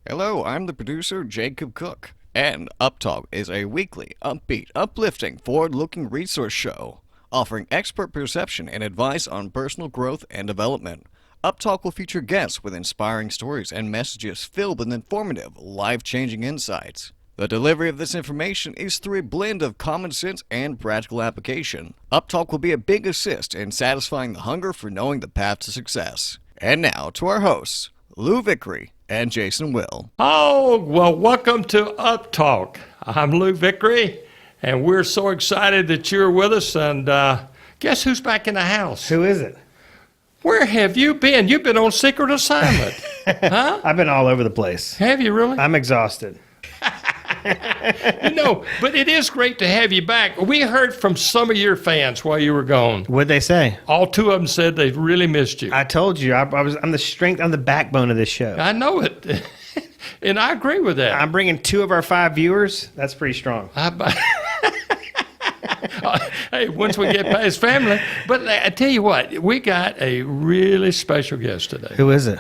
Hello, I'm the producer, Jacob Cook, and UpTalk is a weekly, upbeat, uplifting, forward-looking resource show, offering expert perception and advice on personal growth and development. UpTalk will feature guests with inspiring stories and messages filled with informative, life-changing insights. The delivery of this information is through a blend of common sense and practical application. UpTalk will be a big assist in satisfying the hunger for knowing the path to success. And now to our hosts, Lou Vickery and Jason Will. Oh, well, welcome to UpTalk. I'm Lou Vickery, and we're so excited that you're with us. And guess who's back in the house? Who is it? Where have you been? You've been on secret assignment. Huh? I've been all over the place. Have you really? I'm exhausted. But it is great to have you back. We heard from some of your fans while you were gone. What'd they say? All two of them said they really missed you. I told you, I'm the strength, I'm the backbone of this show. I know it. And I agree with that. I'm bringing 2 of our 5 viewers. That's pretty strong. Hey, once we get past family. But I tell you what, we got a really special guest today. Who is it?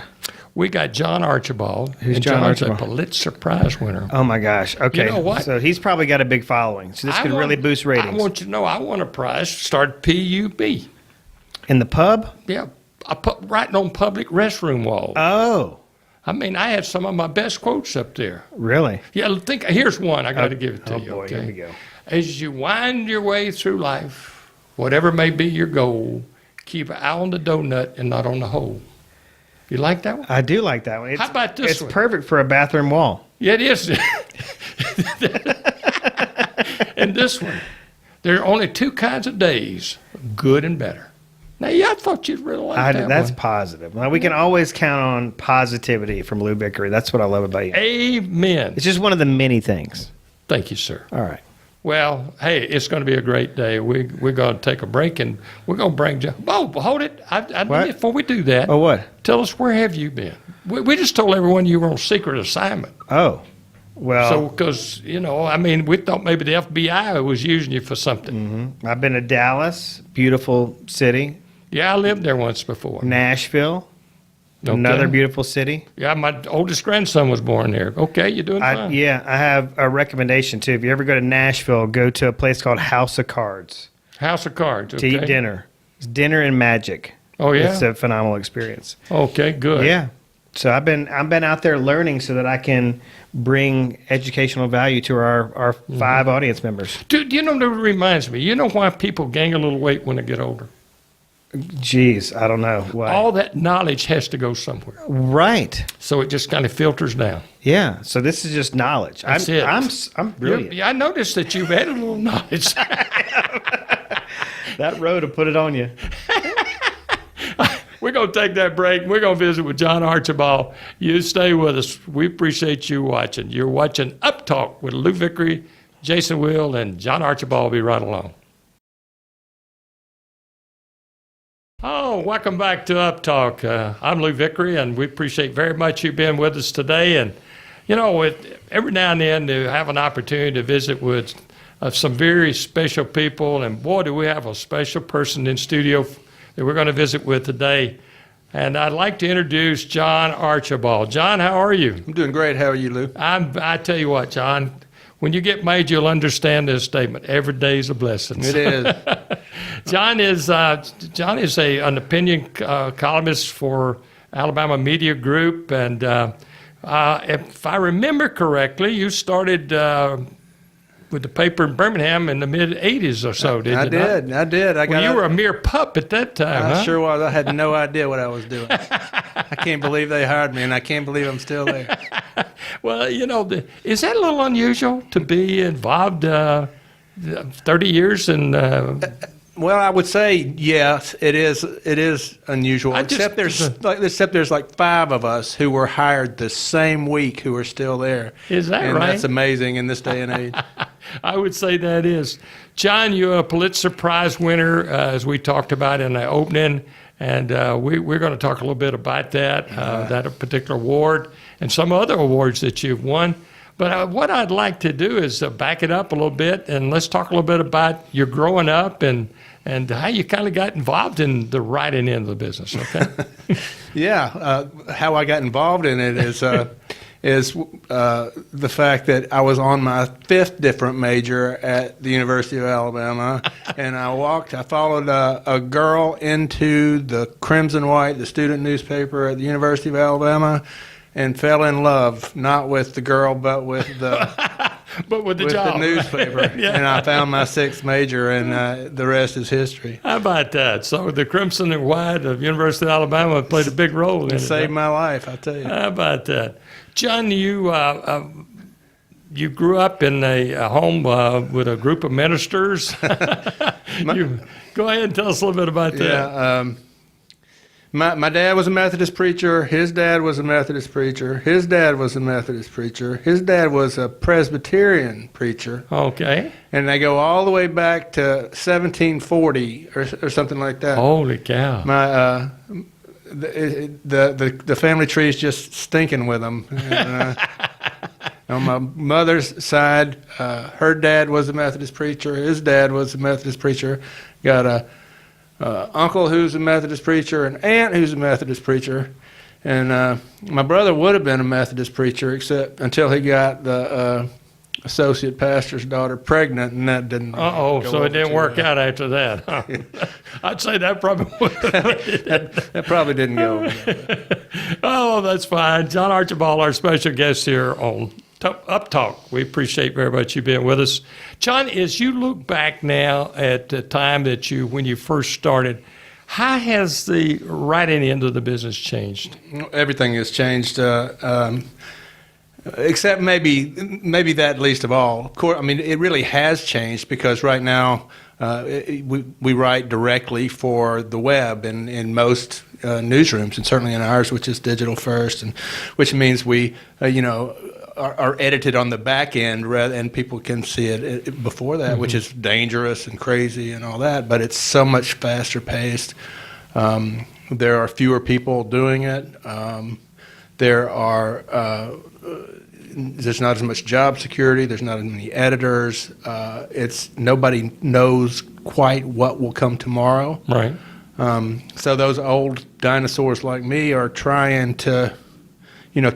We got John Archibald. Who's and John John's Archibald? a Pulitzer Prize winner. Oh my gosh. Okay. You know what? So he's probably got a big following. So this could really boost ratings. I want you to know I won a prize, started PUB. In the pub? Yeah, I put writing on public restroom walls. Oh, I mean, I had some of my best quotes up there. really? Yeah, here's one. I got to give it to Oh you. boy, Okay? here we go. As you wind your way through life, whatever may be your goal, keep an eye on the donut and not on the hole. You like that one? I do like that one. How about this It's one? perfect for a bathroom wall. Yeah, it is. And this one, there are only 2 kinds of days, good and better. Now, yeah, I thought you'd really like that That's one. positive. Now, we can always count on positivity from Lou Vickery. That's what I love about you. Amen. It's just one of the many things. Thank you, sir. All right. Well, hey, it's going to be a great day. We're going to take a break, and we're going to bring John. Oh, hold it. What? Before we do that, Oh, what? tell us, where have you been? We just told everyone you were on secret assignment. Oh, well. So, because, I mean, we thought maybe the FBI was using you for something. I've been to Dallas, beautiful city. Yeah, I lived there once before. Nashville, Okay. another beautiful city. Yeah, my oldest grandson was born there. Okay, you're doing fine. I have a recommendation too. If you ever go to Nashville, go to a place called House of Cards House of Cards. to Okay. eat dinner. It's dinner and magic. Oh, yeah? It's a phenomenal experience. Okay, good. Yeah. So I've been out there learning so that I can bring educational value to our 5 audience members. Dude, that reminds me. You know why people gain a little weight when they get older? Jeez, I don't know why. All that knowledge has to go somewhere. Right. So it just kind of filters down. Yeah. So this is just knowledge. That's it. I'm brilliant. Yeah, I noticed that you've added a little knowledge. That road will put it on you. We're going to take that break. We're going to visit with John Archibald. You stay with us. We appreciate you watching. You're watching UpTalk with Lou Vickery, Jason Will, and John Archibald will be right along. Oh, welcome back to UpTalk. I'm Lou Vickery, and we appreciate very much you being with us today. And, every now and then to have an opportunity to visit with some very special people. And, boy, do we have a special person in studio that we're going to visit with today. And I'd like to introduce John Archibald. John, how are you? I'm doing great. How are you, Lou? I tell you what, John, when you get made, you'll understand this statement. Every day is a blessing. It is. John is an opinion columnist for Alabama Media Group, and if I remember correctly, you started with the paper in Birmingham in the mid '80s or so. Did you? I did. You were a mere pup at that time. I huh? sure was. I had no idea what I was doing. I can't believe they hired me, and I can't believe I'm still there. Well, is that a little unusual to be involved 30 years in? Well, I would say yes. It is unusual. Except there's like 5 of us who were hired the same week who are still there. Is that and right? That's amazing in this day and age. I would say that is. John, you're a Pulitzer Prize winner, as we talked about in the opening, and we're going to talk a little bit about that particular award, and some other awards that you've won. But what I'd like to do is back it up a little bit, and let's talk a little bit about your growing up and how you kind of got involved in the writing end of the business, okay? Yeah, how I got involved in it is is the fact that I was on my 5th different major at the University of Alabama, and I followed a girl into the Crimson White, the student newspaper at the University of Alabama, and fell in love, not with the girl, but with the but with the with job. the newspaper. Yeah. And I found my 6th major, and the rest is history. How about that? So the Crimson and White of University of Alabama played a big role in It it. saved my life, I tell you. How about that? John, you grew up in a home with a group of ministers. Go ahead and tell us a little bit about that. Yeah, my dad was a Methodist preacher. His dad was a Methodist preacher. His dad was a Methodist preacher. His dad was a Presbyterian preacher. Okay. And they go all the way back to 1740 or something like that. Holy cow. My the family tree is just stinking with them. And, on my mother's side, her dad was a Methodist preacher. His dad was a Methodist preacher. Got a uncle who's a Methodist preacher, an aunt who's a Methodist preacher, and my brother would have been a Methodist preacher, except until he got the associate pastor's daughter pregnant, and that didn't. So it didn't work out after that. Huh? I'd say that probably would. that probably didn't go. Oh, that's fine. John Archibald, our special guest here on UpTalk. We appreciate very much you being with us. John, as you look back now at the time when you first started, how has the writing end of the business changed? Everything has changed, except maybe that least of all. Of course, I mean, it really has changed because right now we write directly for the web in most newsrooms, and certainly in ours, which is digital first, and which means we, are edited on the back end and people can see it before that, which is dangerous and crazy and all that, but it's so much faster paced. There are fewer people doing it. There's not as much job security. There's not as many editors. Nobody knows quite what will come tomorrow. Right. So those old dinosaurs like me are trying to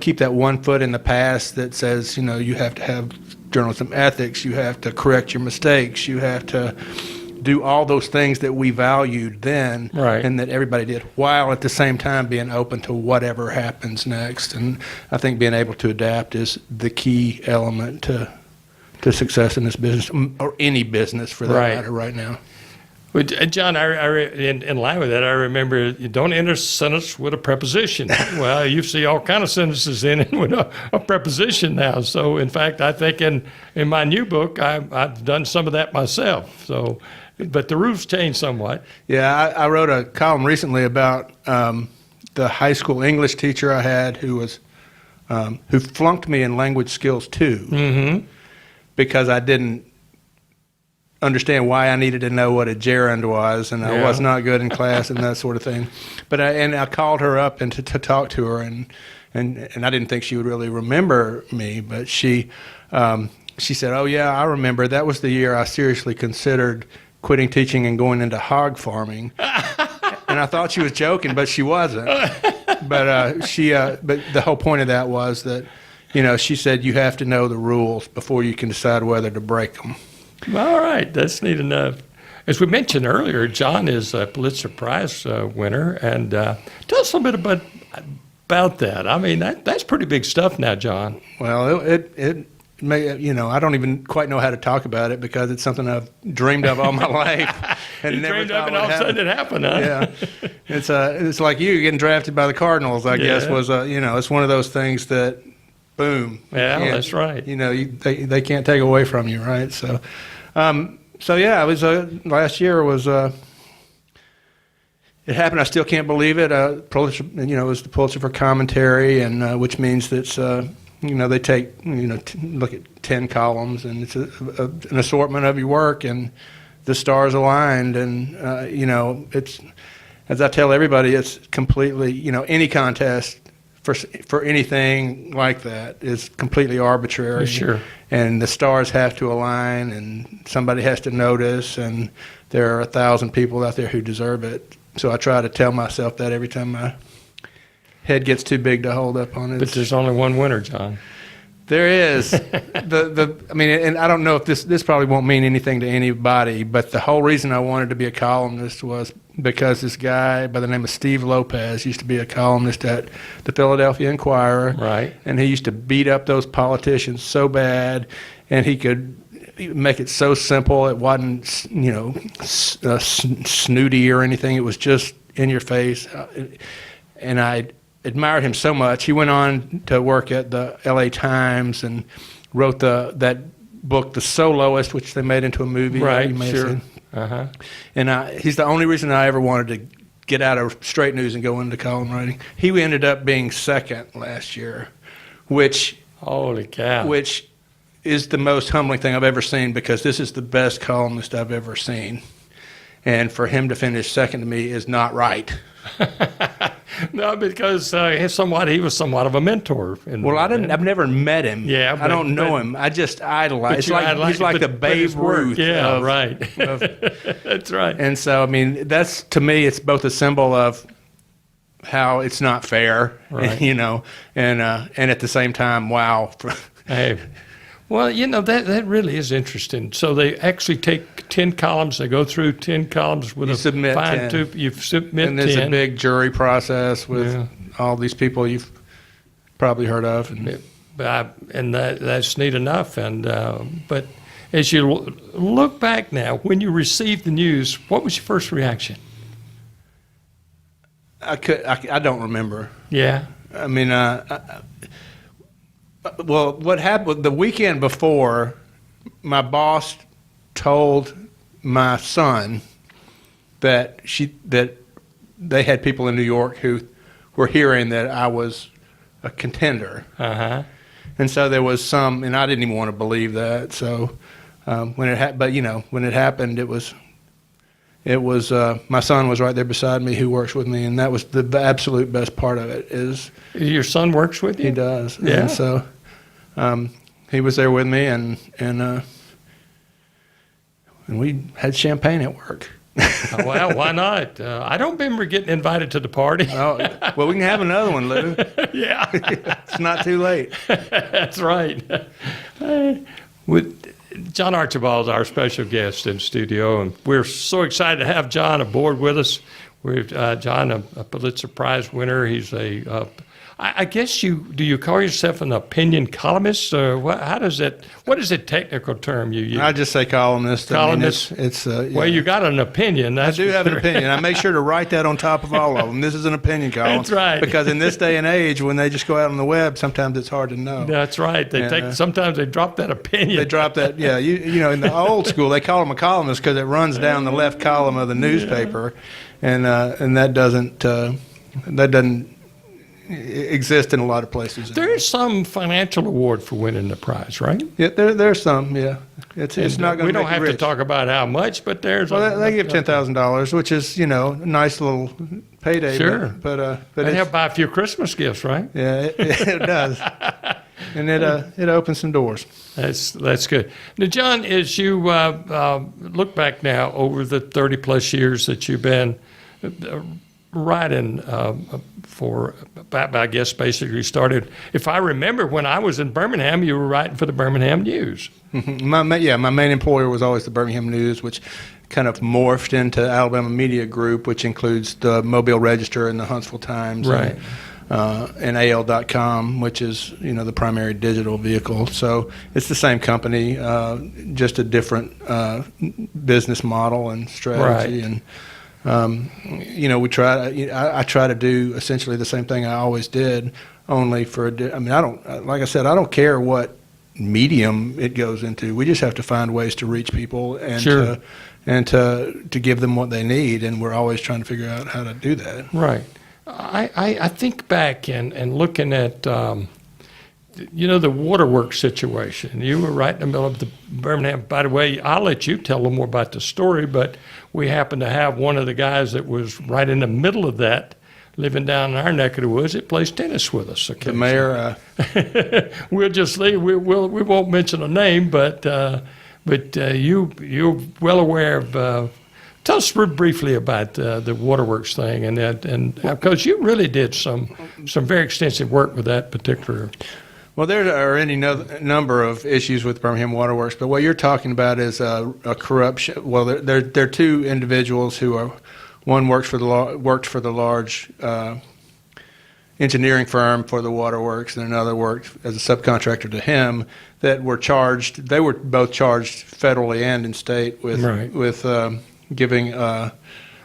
keep that one foot in the past that says, you have to have journalism ethics, you have to correct your mistakes, you have to do all those things that we valued then, right, and that everybody did, while at the same time being open to whatever happens next. And I think being able to adapt is the key element to success in this business, or any business for that matter right now. Well, John, in line with that, I remember you don't enter a sentence with a preposition. Well, you see all kind of sentences in it with a preposition now. So, in fact, I think in my new book, I've done some of that myself. So, but the rules changed somewhat. Yeah, I wrote a column recently about the high school English teacher I had who flunked me in language skills 2 because I didn't understand why I needed to know what a gerund was, and I was not good in class and that sort of thing. But I called her up and to talk to her, and I didn't think she would really remember me, but she said, "Oh yeah, I remember. That was the year I seriously considered quitting teaching and going into hog farming." And I thought she was joking, but she wasn't. But but the whole point of that was that, she said you have to know the rules before you can decide whether to break them. All right, that's neat enough. As we mentioned earlier, John is a Pulitzer Prize winner, and tell us a little bit about that. I mean, that's pretty big stuff now, John. Well, it may, I don't even quite know how to talk about it because it's something I've dreamed of all my life. And never dreamed of it, all of a sudden it happened, huh? Yeah, it's like you getting drafted by the Cardinals. I guess was it's one of those things that, boom. Yeah, that's right. They can't take away from you, right? So. It was last year was it happened. I still can't believe it. Pulitzer, it was the Pulitzer for commentary, and which means that they take look at 10 columns, and it's an assortment of your work, and the stars aligned, and it's, as I tell everybody, it's completely any contest for anything like that is completely arbitrary. Sure. And the stars have to align, and somebody has to notice, and there are 1,000 people out there who deserve it. So I try to tell myself that every time I head gets too big to hold up on it. But there's only one winner, John. There is. I mean, and I don't know if this probably won't mean anything to anybody, but the whole reason I wanted to be a columnist was because this guy by the name of Steve Lopez used to be a columnist at the Philadelphia Inquirer. Right. And he used to beat up those politicians so bad, and he could make it so simple. It wasn't, snooty or anything. It was just in your face. And I admired him so much. He went on to work at the LA Times and wrote that book, The Soloist, which they made into a movie. Right, You may have sure. seen. Uh-huh. And he's the only reason I ever wanted to get out of straight news and go into column writing. He ended up being second last year, which Holy cow. is the most humbling thing I've ever seen, because this is the best columnist I've ever seen. And for him to finish second to me is not right. No, because he was somewhat of a mentor. I've never met him. Yeah, I don't know him. I just idolize. He's like the Babe his work, Ruth. Yeah, right. That's right. And so, I mean, that's, to me, it's both a symbol of how it's not fair, Right. and at the same time, wow. Hey, well, that really is interesting. So they actually take 10 columns. They go through 10 columns with You a submit fine 10. tooth. You submit And there's 10. a big jury process with Yeah. all these people you've probably heard of. And And that's neat enough. And but as you look back now, when you received the news, what was your first reaction? I don't remember. Yeah. I mean, well, what happened the weekend before, my boss told my son that they had people in New York who were hearing that I was a contender. Uh-huh. And so there was some, and I didn't even want to believe that. So when it happened, it was my son was right there beside me, who works with me, and that was the absolute best part of it. Is Your son works with you? he does? Yeah. And so he was there with me, and we had champagne at work. Oh, well, why not? I don't remember getting invited to the party. Oh, well, we can have another one, Lou. Yeah. It's not too late. That's right. With John Archibald is our special guest in studio, and we're so excited to have John aboard with us. We've John, a Pulitzer Prize winner. He's I guess do you call yourself an opinion columnist, or what? What is the technical term you use? I just say columnist. Columnist? I mean, it's yeah. Well, you got an opinion. I That's do for have an sure. opinion. I make sure to write that on top of all of them. This is an opinion column. That's right. Because in this day and age, when they just go out on the web, sometimes it's hard to know. That's right. Sometimes they drop that opinion. They drop that. Yeah, in the old school, they call them a columnist because it runs down the left column of the newspaper, and that doesn't exist in a lot of places. There is some financial award for winning the prize, right? Yeah, there's some. Yeah, it's not going to. We don't have to talk about how much, but there's. Well, they give $10,000, which is a nice little payday. Sure. But They it's, help buy a few Christmas gifts, right? yeah, it does, and it opens some doors. That's good. Now, John, as you look back now over the 30 plus years that you've been writing for, I guess, basically started. If I remember, when I was in Birmingham, you were writing for the Birmingham News. My main employer was always the Birmingham News, which kind of morphed into Alabama Media Group, which includes the Mobile Register and the Huntsville Times, Right. And AL.com, which is the primary digital vehicle. So it's the same company, just a different business model and strategy. Right. And I try to do essentially the same thing I always did, only for like I said, I don't care what medium it goes into. We just have to find ways to reach people and Sure. to give them what they need, and we're always trying to figure out how to do that. Right. I think back and looking at the waterworks situation. You were right in the middle of the Birmingham. By the way, I'll let you tell a little more about the story, but we happen to have one of the guys that was right in the middle of that, living down in our neck of the woods, that plays tennis with us. The mayor, We'll just leave. We won't mention a name, but you're well aware of Tell us briefly about the waterworks thing, and because you really did some very extensive work with that particular. Well, there are any number of issues with Birmingham Waterworks, but what you're talking about is a corruption. Well, there are two individuals who are. One worked for the large engineering firm for the waterworks, and another worked as a subcontractor to him. That were charged. They were both charged federally and in state with giving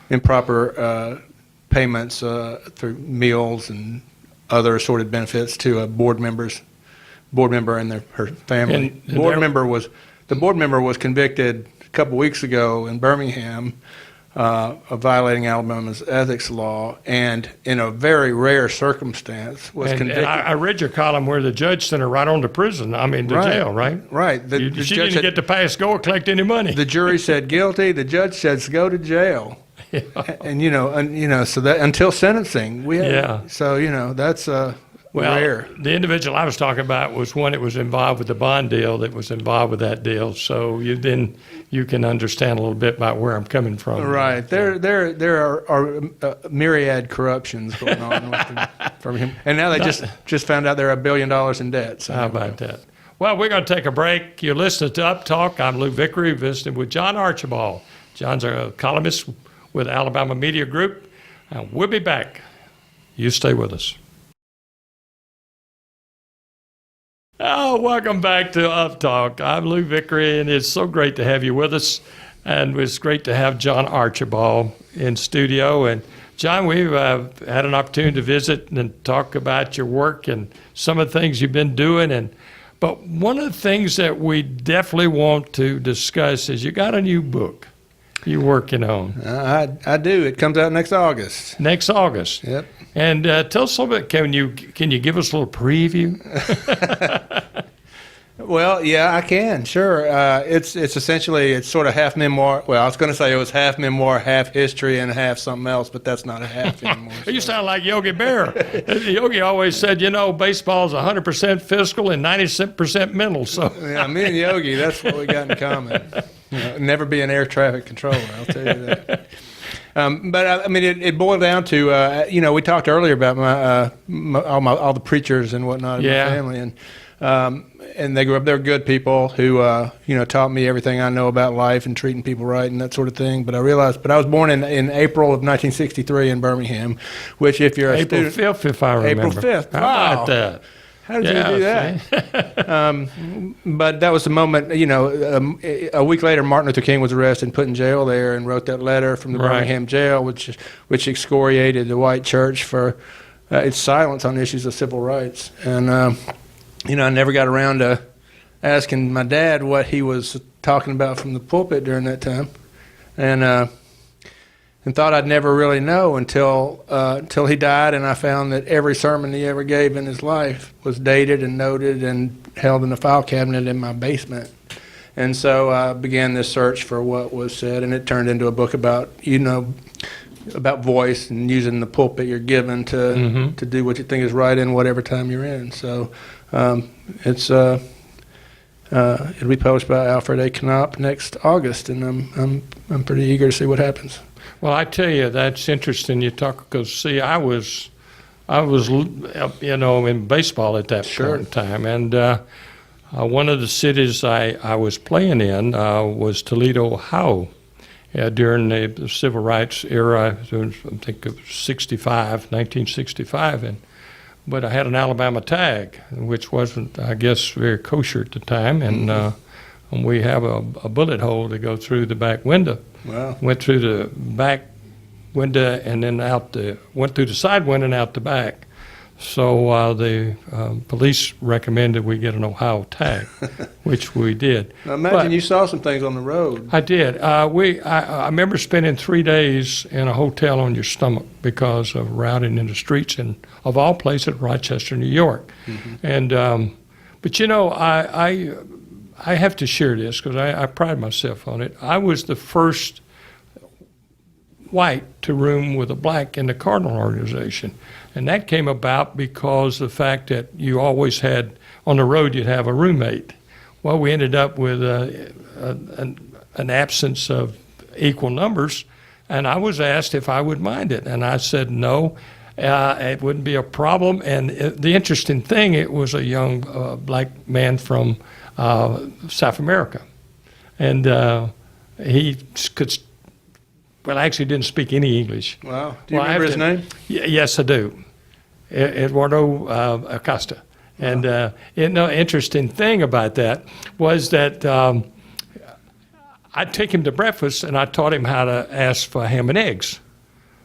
improper payments through meals and other assorted benefits to board member and her family. The board member was convicted a couple weeks ago in Birmingham of violating Alabama's ethics law, and in a very rare circumstance was convicted. And I read your column where the judge sent her right on to prison. I mean, to jail, right? Right. She didn't get to pass go or collect any money. The jury said guilty. The judge said go to jail. Yeah. And so that until sentencing, So that's rare. The individual I was talking about was one that was involved with the bond deal that was involved with that deal. So you can understand a little bit about where I'm coming from. Right. There are myriad corruptions going on from him. And now they just found out they're $1 billion in debt. So how about that? Well, we're going to take a break. You're listening to UpTalk. I'm Lou Vickery, visiting with John Archibald. John's a columnist with Alabama Media Group. And we'll be back. You stay with us. Oh, welcome back to UpTalk. I'm Lou Vickery, and it's so great to have you with us. And it's great to have John Archibald in studio. And John, we've had an opportunity to visit and talk about your work and some of the things you've been doing. But one of the things that we definitely want to discuss is you got a new book you're working on. I do. It comes out next August. Next August. Yep. And tell us a little bit. Can you give us a little preview? Well, yeah, I can. Sure. It's essentially sort of half memoir. Well, I was going to say it was half memoir, half history, and half something else, but that's not a half anymore. You sound like Yogi Berra. Yogi always said, baseball is 100% physical and 90% mental. So yeah, me and Yogi, that's what we got in common. Never be an air traffic controller. I'll tell you that. But it boiled down to we talked earlier about all the preachers and whatnot in my family, and they grew up. They're good people who taught me everything I know about life and treating people right and that sort of thing. But I was born in April of 1963 in Birmingham, which if you're April 5th, if I remember. April 5th. Wow. How about that? How did you do that? But that was the moment, a week later, Martin Luther King was arrested and put in jail there and wrote that letter from the Birmingham jail, which excoriated the white church for its silence on issues of civil rights. And, I never got around to asking my dad what he was talking about from the pulpit during that time. And thought I'd never really know until he died, and I found that every sermon he ever gave in his life was dated and noted and held in a file cabinet in my basement. And so I began this search for what was said, and it turned into a book about voice and using the pulpit you're given to do what you think is right in whatever time you're in. So it'll be published by Alfred A. Knopp next August, and I'm pretty eager to see what happens. Well, I tell you, that's interesting you talk, because, see, I was in baseball at that point in time, and one of the cities I was playing in was Toledo, Ohio, during the civil rights era. I think of 1965, but I had an Alabama tag, which wasn't, I guess, very kosher at the time, and we have a bullet hole to go through the back window. Wow. Went through the back window and then went through the side window and out the back. So the police recommended we get an Ohio tag, which we did. Now imagine you saw some things on the road. I did. I remember spending 3 days in a hotel on your stomach because of routing in the streets, and of all places, Rochester, New York. And but I have to share this because I pride myself on it. I was the first white to room with a black in the Cardinal organization. And that came about because the fact that you always had, on the road, you'd have a roommate. Well, we ended up with an absence of equal numbers, And I was asked if I would mind it, and I said no. It wouldn't be a problem. And the interesting thing, it was a young black man from South America. And he could, well, I actually didn't speak any English. Wow. Do you remember his name? Yes, I do. Eduardo Acosta. And the interesting thing about that was that I'd take him to breakfast, and I taught him how to ask for ham and eggs.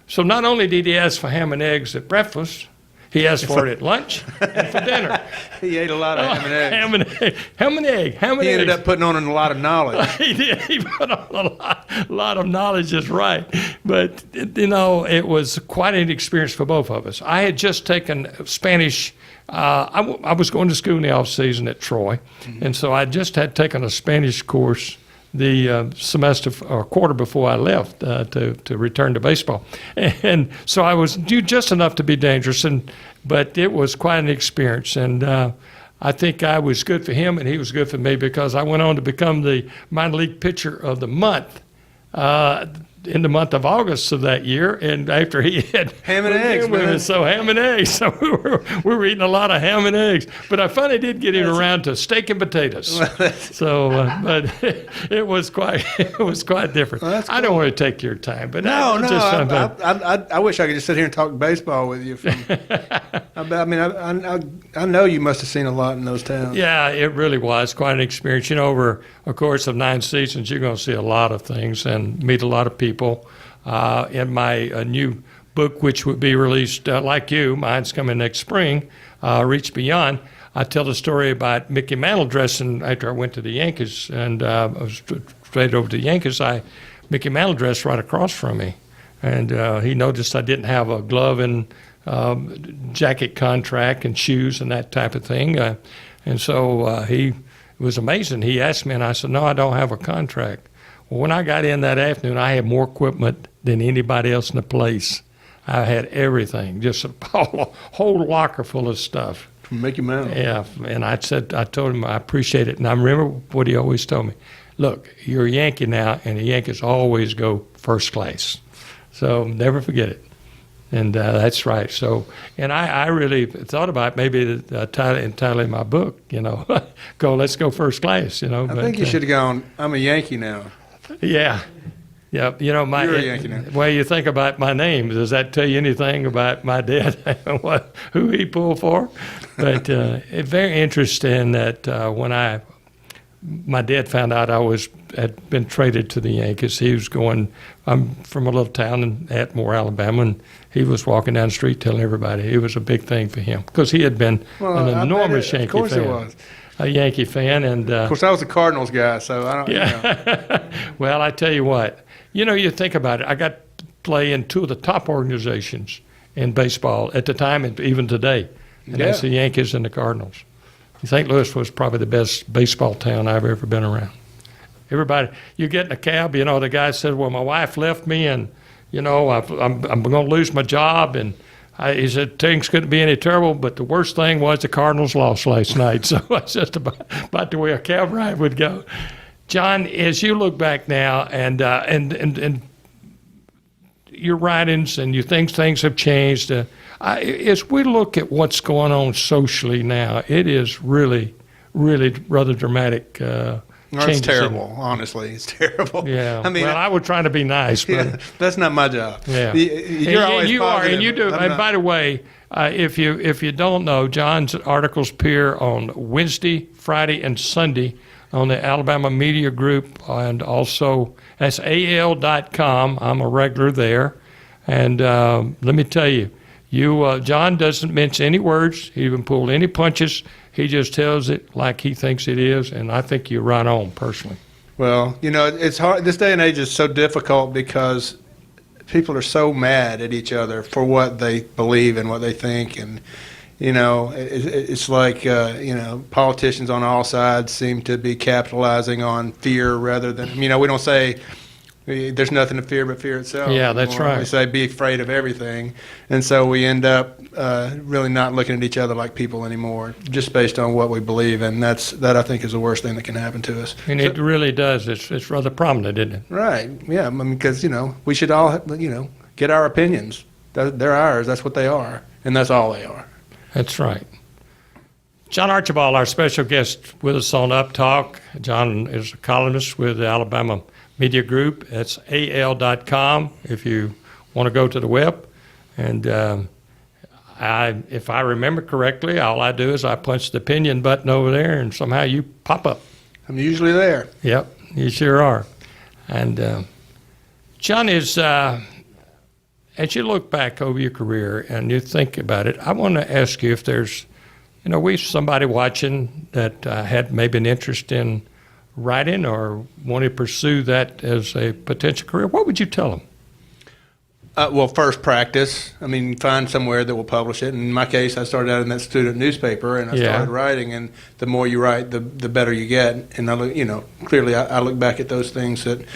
So not only did he ask for ham and eggs at breakfast, he asked for it at lunch and for dinner. He ate a lot of ham and eggs. Ham and egg, ham and egg, ham and eggs. He ended up putting on a lot of knowledge. He did. He put on a lot of knowledge, is right. But, it was quite an experience for both of us. I had just taken Spanish. I was going to school in the off season at Troy, and so I just had taken a Spanish course the semester or quarter before I left to return to baseball. And so I was due just enough to be dangerous, but it was quite an experience. And I think I was good for him and he was good for me because I went on to become the minor league pitcher of the month in the month of August of that year, and after he had ham and eggs, man. So ham and eggs. So we were eating a lot of ham and eggs. But I finally did get him around to steak and potatoes. So, but it was quite different. Well, cool. I don't want to take your time, but I wish I could just sit here and talk baseball with you. I know you must have seen a lot in those towns. Yeah, it really was quite an experience. Over a course of 9 seasons, you're going to see a lot of things and meet a lot of people. In my new book, which would be released like you, mine's coming next spring, Reach Beyond, I tell the story about Mickey Mantle dressing after I went to the Yankees, and I was traded over to the Yankees. Mickey Mantle dressed right across from me, and he noticed I didn't have a glove and jacket contract and shoes and that type of thing, and so he was amazing. He asked me, and I said, no, I don't have a contract. Well, when I got in that afternoon, I had more equipment than anybody else in the place. I had everything, just a whole locker full of stuff. From Mickey Mantle. Yeah, and I told him I appreciate it. And I remember what he always told me. Look, you're a Yankee now, and the Yankees always go first class. So never forget it. And that's right. So, and I really thought about maybe entitling my book, let's go first class, I think you should have gone, I'm a Yankee now. Yeah. Yeah. You're a Yankee now. Well, you think about my name. Does that tell you anything about my dad, who he pulled for? But it's very interesting that when my dad found out had been traded to the Yankees, he was going, I'm from a little town in Atmore, Alabama, and he was walking down the street telling everybody. It was a big thing for him because he had been an enormous Yankee fan. Of course it was. A Yankee fan, and of course I was a Cardinals guy, so I don't. Yeah. Well, I tell you what, you think about it. I got to play in 2 of the top organizations in baseball at the time, and even today, and that's the Yankees and the Cardinals. St. Louis was probably the best baseball town I've ever been around. Everybody, you get in a cab, the guy said, "Well, my wife left me, and I'm going to lose my job," and he said, things couldn't be any terrible, but the worst thing was the Cardinals lost last night. So that's just about the way a cab ride would go. John, as you look back now and your writings and you think things have changed, as we look at what's going on socially now, it is really, really rather dramatic It's terrible, honestly. It's terrible. Yeah. I was trying to be nice, but yeah, that's not my job. Yeah. You're always you positive. And you do. And by the way, if you don't know, John's articles appear on Wednesday, Friday, and Sunday on the Alabama Media Group, and also that's al.com. I'm a regular there, and let me tell you, John doesn't mince any words. He doesn't pull any punches. He just tells it like he thinks it is, and I think you're right on, personally. Well, it's hard. This day and age is so difficult because people are so mad at each other for what they believe and what they think, and it's like politicians on all sides seem to be capitalizing on fear rather than we don't say There's nothing to fear but fear itself. Yeah, that's anymore. right. We say be afraid of everything. And so we end up really not looking at each other like people anymore, just based on what we believe. And that I think is the worst thing that can happen to us. And it really does. It's rather prominent, isn't it? Right. Yeah. I mean, because, we should all, get our opinions. They're ours. That's what they are. And that's all they are. That's right. John Archibald, our special guest with us on UpTalk. John is a columnist with the Alabama Media Group. That's al.com if you want to go to the web. And if I remember correctly, all I do is I punch the opinion button over there, and somehow you pop up. I'm usually there. Yep, you sure are. And John is, as you look back over your career and you think about it, I want to ask you if there's, we somebody watching that had maybe an interest in writing or want to pursue that as a potential career, what would you tell them? Well, first practice. I mean, find somewhere that will publish it. In my case, I started out in that student newspaper, and I started writing. And the more you write, the better you get. And clearly, I look back at those things that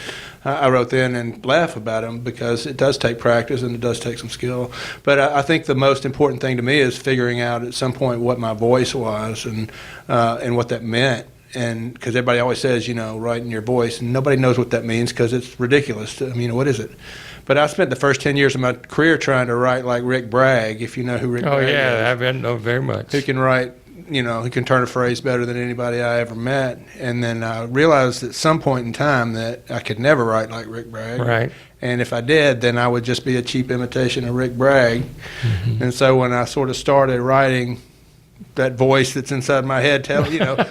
I wrote then and laugh about them because it does take practice and it does take some skill. But I think the most important thing to me is figuring out at some point what my voice was and what that meant. And because everybody always says, writing your voice, and nobody knows what that means because it's ridiculous. What is it? But I spent the first 10 years of my career trying to write like Rick Bragg, if you know who Rick Bragg is. Oh, yeah, I don't know very much. Who can write, he can turn a phrase better than anybody I ever met. And then I realized at some point in time that I could never write like Rick Bragg. Right. And if I did, then I would just be a cheap imitation of Rick Bragg. Mm-hmm. And so when I sort of started writing, that voice that's inside my head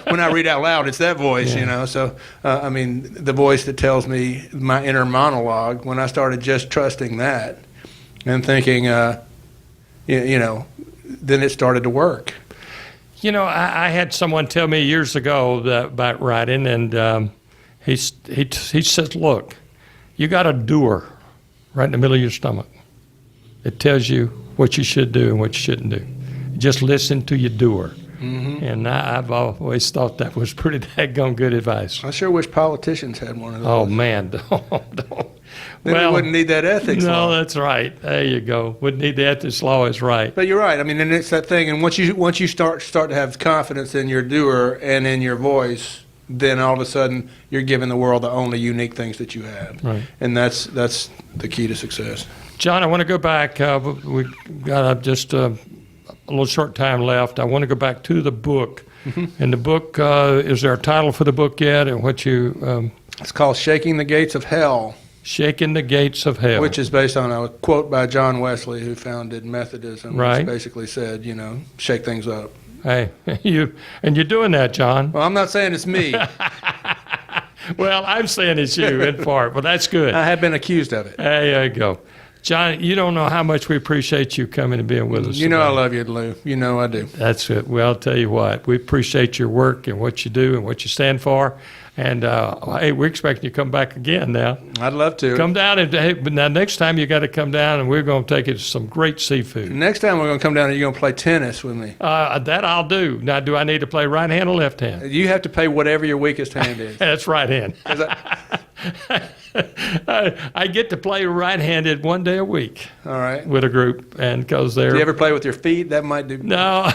when I read out loud, it's that voice, So, the voice that tells me my inner monologue, when I started just trusting that and thinking, then it started to work. I had someone tell me years ago about writing, and he said, look, you got a doer right in the middle of your stomach. It tells you what you should do and what you shouldn't do. Just listen to your doer. Mm-hmm. And I've always thought that was pretty daggone good advice. I sure wish politicians had one of those. Oh, man, don't. Then we wouldn't need that ethics law. No, that's right. There you go. Wouldn't need the ethics law is right. But you're right. And it's that thing. And once you start to have confidence in your doer and in your voice, then all of a sudden you're giving the world the only unique things that you have. Right. And that's the key to success. John, I want to go back. We got just a little short time left. I want to go back to the book. Mm-hmm. And the book, is there a title for the book yet? And what you? It's called Shaking the Gates of Hell. Shaking the Gates of Hell. Which is based on a quote by John Wesley, who founded Methodism, right. Which basically said, shake things up. Hey, you're doing that, John. Well, I'm not saying it's me. Well, I'm saying it's you in part, but that's good. I have been accused of it. There you go. John, you don't know how much we appreciate you coming and being with us. You know I love you, Lou. You know I do. That's it. Well, I'll tell you what, we appreciate your work and what you do and what you stand for. And, hey, we're expecting you to come back again now. I'd love to. Come down. But now next time you got to come down, and we're going to take you to some great seafood. Next time we're going to come down and you're going to play tennis with me. That I'll do. Now, do I need to play right hand or left hand? You have to play whatever your weakest hand is. That's right hand. I get to play right-handed one day a week. All right. With a group, and goes there. Do you ever play with your feet? That might do. No.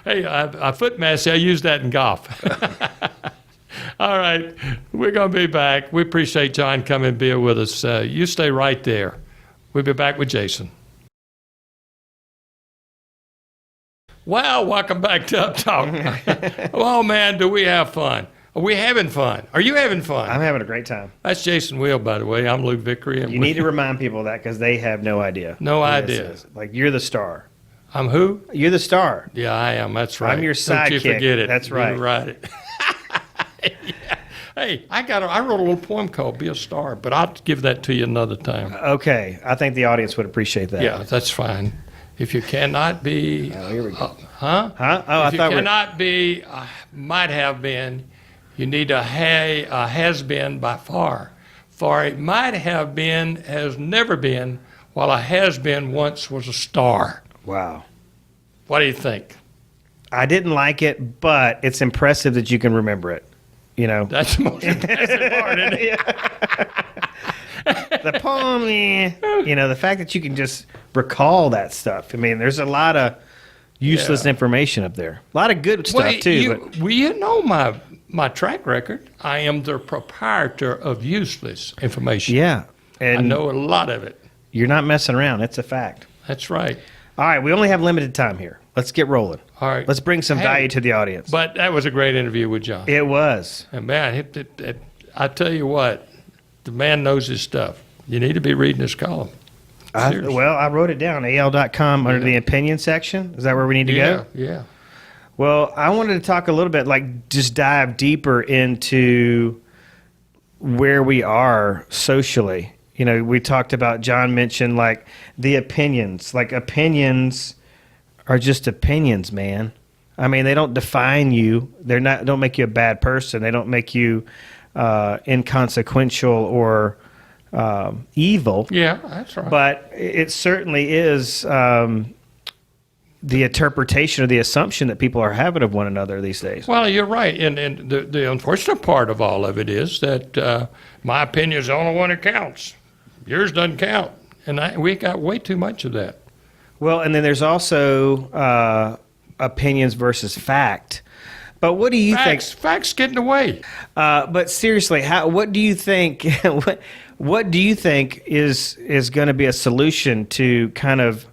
Hey, a foot massage, I use that in golf. All right. We're going to be back. We appreciate John coming and being with us. You stay right there. We'll be back with Jason. Wow, welcome back to UpTalk. Oh, man, do we have fun. Are we having fun? Are you having fun? I'm having a great time. That's Jason Will, by the way. I'm Lou Vickery. And you need to remind people of that because they have no idea. No idea. Like, you're the star. I'm who? You're the star. Yeah, I am. That's right. I'm your sidekick. Don't you forget it. That's right. You're right. Yeah. Hey, I wrote a little poem called Be a Star, but I'll give that to you another time. Okay. I think the audience would appreciate that. Yeah, that's fine. If you cannot be... Oh, here we go. Huh? Oh, if you cannot be, might have been, you need a has been by far. For it might have been, has never been, while a has been once was a star. Wow. What do you think? I didn't like it, but it's impressive that you can remember it. That's the most impressive part, isn't it? the poem, the fact that you can just recall that stuff. I mean, there's a lot of useless information up there. A lot of good stuff too. You know my track record. I am the proprietor of useless information. Yeah, and I know a lot of it. You're not messing around. It's a fact. That's right. All right, we only have limited time here. Let's get rolling. All right. Let's bring some value to the audience. But that was a great interview with John. It was. And man, I tell you what, the man knows his stuff. You need to be reading his column. I wrote it down, al.com, under the opinion section. Is that where we need to go? Yeah. Well, I wanted to talk a little bit, just dive deeper into where we are socially. We talked about, John mentioned, the opinions. Opinions are just opinions, man. I mean, they don't define you. Don't make you a bad person. They don't make you inconsequential or evil. Yeah, that's right. But it certainly is the interpretation or the assumption that people are having of one another these days. Well, you're right. And the unfortunate part of all of it is that my opinion is the only one that counts. Yours doesn't count. And we got way too much of that. Well, and then there's also opinions versus fact. But what do you think? Facts getting away. But seriously, what do you think? What do you think is going to be a solution to kind of?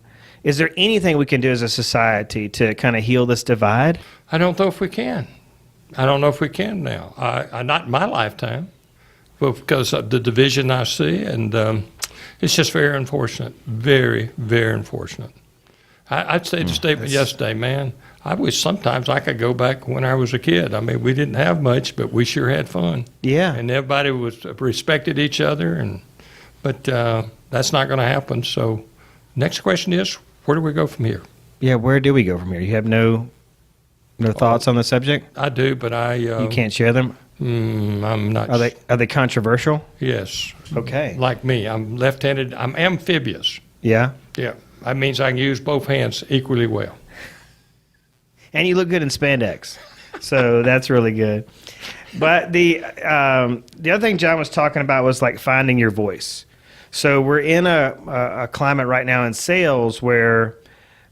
Is there anything we can do as a society to kind of heal this divide? I don't know if we can. I don't know if we can now. Not in my lifetime, but because of the division I see, and it's just very unfortunate. Very, very unfortunate. I'd say the statement yesterday, man, I wish sometimes I could go back when I was a kid. I mean, we didn't have much, but we sure had fun. Yeah. And everybody respected each other, but that's not going to happen. So next question is, where do we go from here? Yeah, where do we go from here? You have no thoughts on the subject? I do, but you can't share them? I'm not. Are they controversial? Yes. Okay. Like me, I'm left-handed. I'm amphibious. Yeah? Yeah. That means I can use both hands equally well. And you look good in spandex, so that's really good. But the other thing John was talking about was finding your voice. So we're in a climate right now in sales where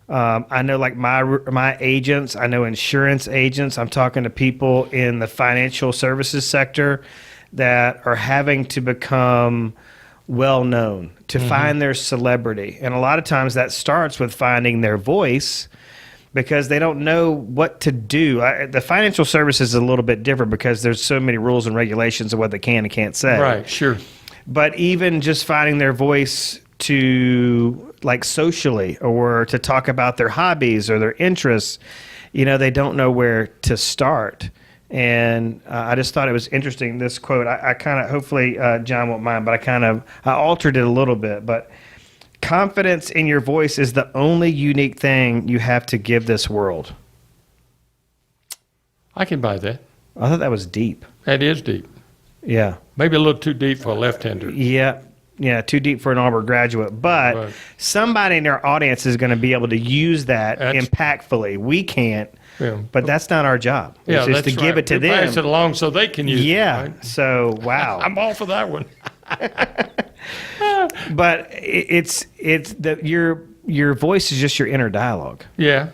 I know my agents, I know insurance agents. I'm talking to people in the financial services sector that are having to become well known, to find their celebrity. And a lot of times that starts with finding their voice, because they don't know what to do. The financial services is a little bit different because there's so many rules and regulations of what they can and can't say. Right, sure. But even just finding their voice to socially, or to talk about their hobbies or their interests, they don't know where to start. And I just thought it was interesting, this quote. I kind of, hopefully John won't mind, but I altered it a little bit. But confidence in your voice is the only unique thing you have to give this world. I can buy that. I thought that was deep. That is deep. Yeah. Maybe a little too deep for a left-hander. Yeah, too deep for an Auburn graduate. But somebody in our audience is going to be able to use that impactfully. We can't, but that's not our job. Yeah, it's just to give it to them. Pass it along so they can use it. Yeah, right? So, wow. I'm all for that one. But your voice is just your inner dialogue. Yeah.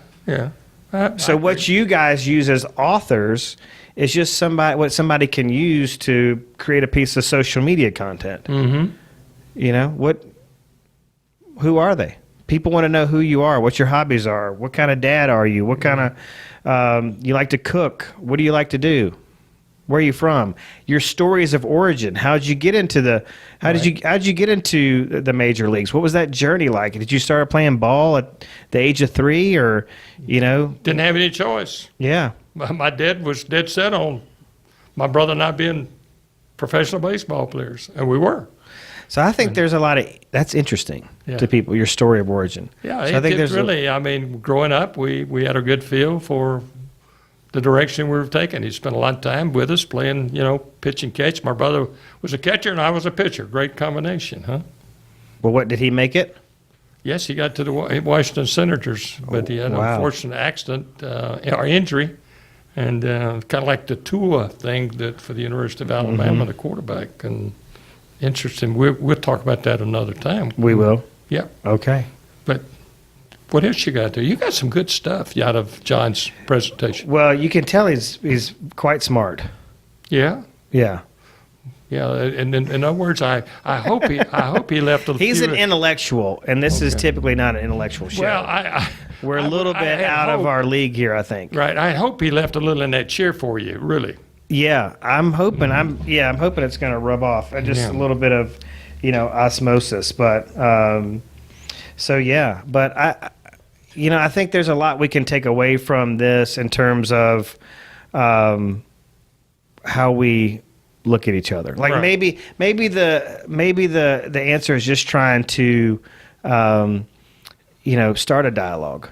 So what you guys use as authors is just what somebody can use to create a piece of social media content. Mm-hmm. Who are they? People want to know who you are, what your hobbies are, what kind of dad are you, what kind of you like to cook, what do you like to do, where are you from, your stories of origin. How'd you get into the major leagues? What was that journey like? Did you start playing ball at the age of 3, or didn't have any choice? Yeah. My dad was dead set on my brother and I being professional baseball players, and we were. So I think there's a lot of that's interesting to people, your story of origin. Yeah, so I think there's growing up, we had a good feel for the direction we were taking. He spent a lot of time with us playing, pitch and catch. My brother was a catcher and I was a pitcher. Great combination, huh? Well, what did he make it? Yes, he got to the Washington Senators, but he had an unfortunate accident or injury, and kind of like the Tua thing that for the University of Alabama, the quarterback, and Interesting. We'll talk about that another time. We will. Yeah. Okay. But what else you got there? You got some good stuff out of John's presentation. Well, you can tell he's quite smart. Yeah. Yeah. Yeah. And in other words, I hope he left a He's few. an intellectual, and this is Okay. typically not an intellectual show. Well, We're a little I bit had out of hope. our league here, I think. Right. I hope he left a little in that chair for you. Really. Yeah, I'm hoping. I'm hoping it's going to rub off. Just Yeah. a little bit of, osmosis. But so yeah. But I think there's a lot we can take away from this in terms of how we look at each other. Like Right. maybe the answer is just trying to, start a dialogue.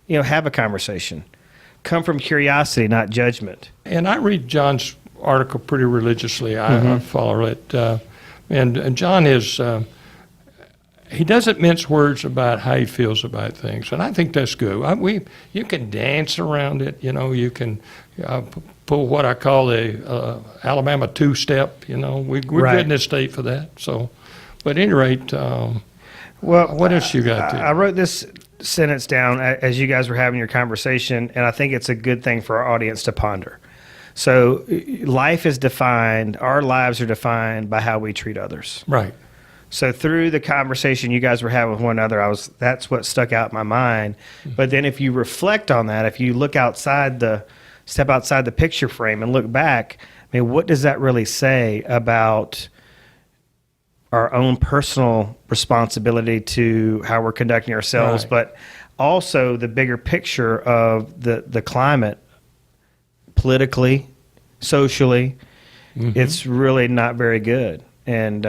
Have a conversation. Come from curiosity, not judgment. And I read John's article pretty religiously. I follow it. And John is, he doesn't mince words about how he feels about things. And I think that's good. You can dance around it. You can pull what I call the Alabama two-step. We're Right. good in this state for that. So, but at any rate, Well, what else you got there? I wrote this sentence down as you guys were having your conversation, and I think it's a good thing for our audience to ponder. So, our lives are defined by how we treat others. Right. So, through the conversation you guys were having with one another, that's what stuck out in my mind. But then, if you reflect on that, if you step outside the picture frame and look back, what does that really say about our own personal responsibility to how we're conducting ourselves, Right. but also the bigger picture of the climate politically, socially? It's really not very good. And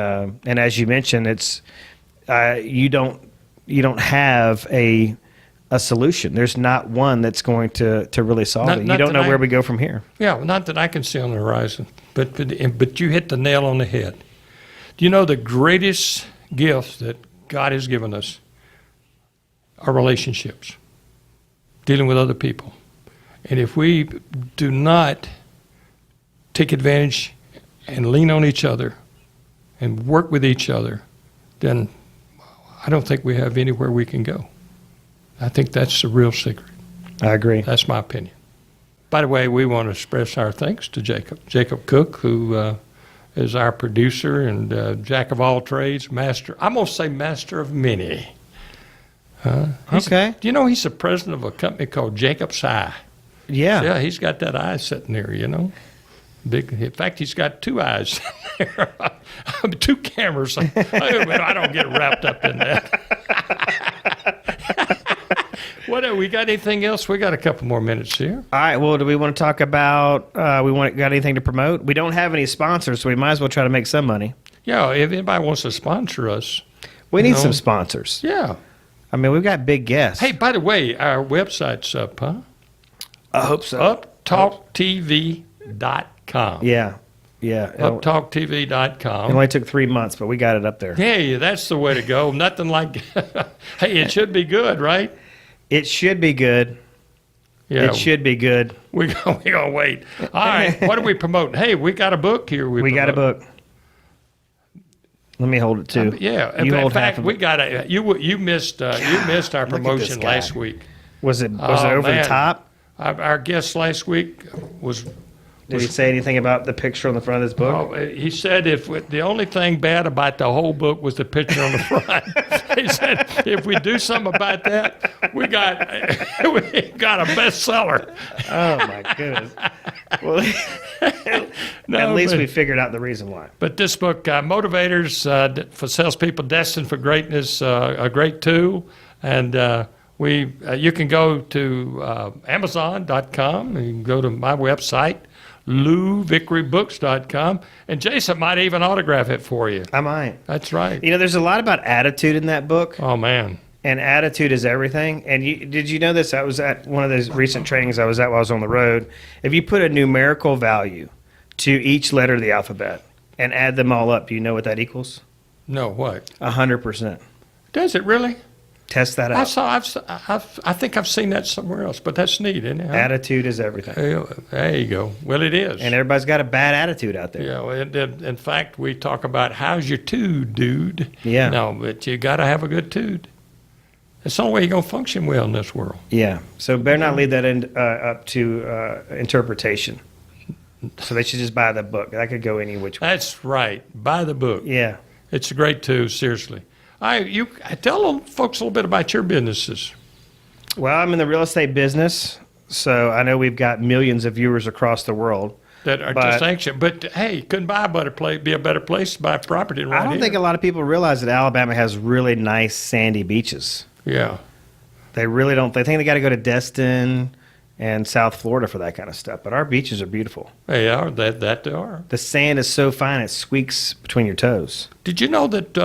as you mentioned, it's you don't have a solution. There's not one that's going to really solve it. You Not don't that know where we go from here. Yeah, well, not that I can see on the horizon, but you hit the nail on the head. Do you know the greatest gift that God has given us are relationships, dealing with other people. And if we do not take advantage and lean on each other and work with each other, then I don't think we have anywhere we can go. I think that's the real secret. I agree. That's my opinion. By the way, we want to express our thanks to Jacob Cook, who is our producer and jack of all trades, master. I'm going to say master of many. Okay. Do you know he's the president of a company called Jacob's Eye? Yeah. Yeah, he's got that eye sitting there, Big. In fact, he's got two eyes there. Two cameras. I don't get wrapped up in that. What? We got anything else? We got a couple more minutes here. All right. Well, do we want to talk about? Got anything to promote? We don't have any sponsors, so we might as well try to make some money. Yeah, if anybody wants to sponsor us. We need know. some sponsors. Yeah. We've got big guests. Hey, by the way, our website's up, huh? I hope so. UpTalkTV.com. Yeah. Yeah. UpTalkTV.com. It only took 3 months, but we got it up there. Hey, that's the way to go. Nothing like, hey, it should be good, right? It should be good. Yeah. It should be good. We're going to wait. All right, what are we promoting? Hey, we got a book here. We got a book. Let me hold it too. Yeah. You In hold half fact, of we it. got a. You missed our this promotion guy. last week. Was it Oh, over man. the top? Our guest last week was. Did he say anything about the picture on the front of this book? Oh, he said the only thing bad about the whole book was the picture on the front. He said if we do something about that, we got a bestseller. Oh my goodness. Well, No, at least but- we figured out the reason why. But this book, Motivators for Salespeople Destined for Greatness, a great tool. And you can go to Amazon.com. You can go to my website, LouVickeryBooks.com. And Jason might even autograph it for you. I might. That's right. There's a lot about attitude in that book, Oh, man. and attitude is everything. And did you know this? I was at one of those recent trainings I was at while I was on the road. If you put a numerical value to each letter of the alphabet and add them all up, do you know what that equals? No, what? 100%. Does it really? Test that out. I think I've seen that somewhere else, but that's neat, isn't it? Huh? Attitude is everything. There you go. Well, it is. And everybody's got a bad attitude out there. Yeah, well, in fact, we talk about how's your tude, dude. Yeah. No, but you got to have a good tude. It's the only way you're going to function well in this world. Yeah. So better not leave that up to interpretation. So they should just buy the book. That could go any which way. That's right. Buy the book. Yeah. It's a great tool, seriously. I tell folks a little bit about your businesses. Well, I'm in the real estate business, so I know we've got millions of viewers across the world. That are just anxious. But, hey, couldn't buy be a better place to buy property right I don't think a lot of people realize that Alabama has really nice sandy beaches. Yeah. They really don't. They think they got to go to Destin and South Florida for that kind of stuff. But our beaches are beautiful. They are. That they are. The sand is so fine it squeaks between your toes. Did you know that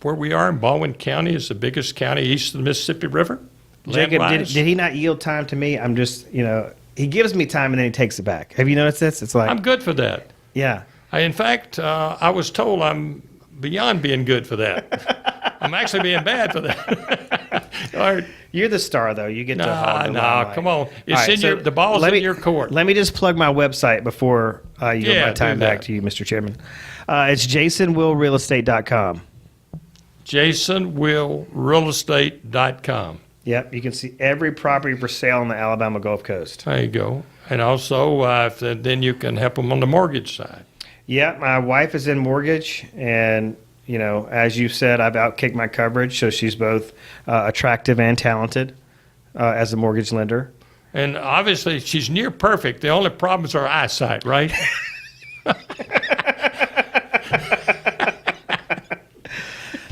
where we are in Baldwin County is the biggest county east of the Mississippi River? Jacob, Land-wise? did he not yield time to me? I'm just, he gives me time and then he takes it back. Have you noticed this? It's like, I'm good for that. yeah. In fact, I was told I'm beyond being good for that. I'm actually being bad for that. All right. You're the star, though. You get to hold the limelight. Come on. It's All right, so the ball's in your court. Let me just plug my website before you give Yeah, my time do back that. to you, Mr. Chairman. It's jasonwillrealestate.com. jasonwillrealestate.com. Yep, you can see every property for sale on the Alabama Gulf Coast. There you go. And also, then you can help them on the mortgage side. Yeah, my wife is in mortgage, and as you said, I've outkicked my coverage, so she's both attractive and talented as a mortgage lender. And obviously, she's near perfect. The only problem is her eyesight, right?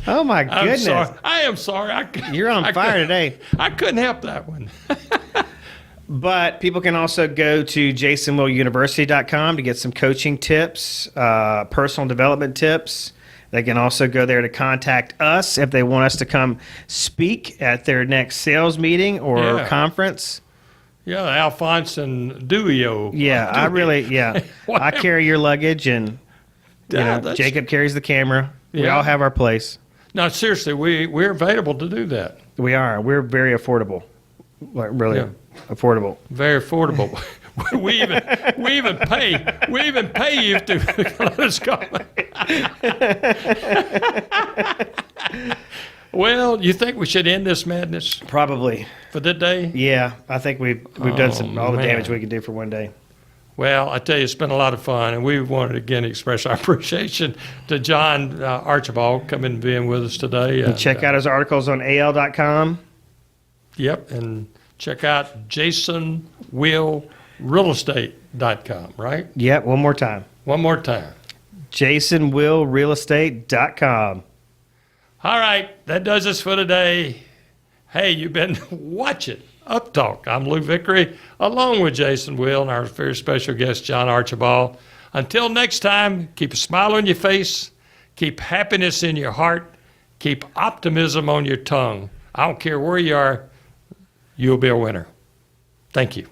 Oh my goodness! I am sorry. You're on fire today. I couldn't help that one. But people can also go to jasonwilluniversity.com to get some coaching tips, personal development tips. They can also go there to contact us if they want us to come speak at their next sales meeting or conference. Yeah, Alphonse and Duo. Yeah, I carry your luggage, and Jacob carries the camera. We all have our place. No, seriously, we're available to do that. We are. We're very affordable. Like really affordable. Very affordable. we even pay you to let us go. Well, you think we should end this madness Probably. for the day? Yeah, I think we've done all the damage we can do for one day. Well, I tell you, it's been a lot of fun, and we wanted to again express our appreciation to John Archibald coming and being with us today. And check out his articles on al.com. Yep, and check out jasonwillrealestate.com, right? Yep, one more time. One more time. jasonwillrealestate.com. All right, that does us for today. Hey, you've been watching UpTalk. I'm Lou Vickery, along with Jason Will and our very special guest, John Archibald. Until next time, keep a smile on your face, keep happiness in your heart, keep optimism on your tongue. I don't care where you are, you'll be a winner. Thank you.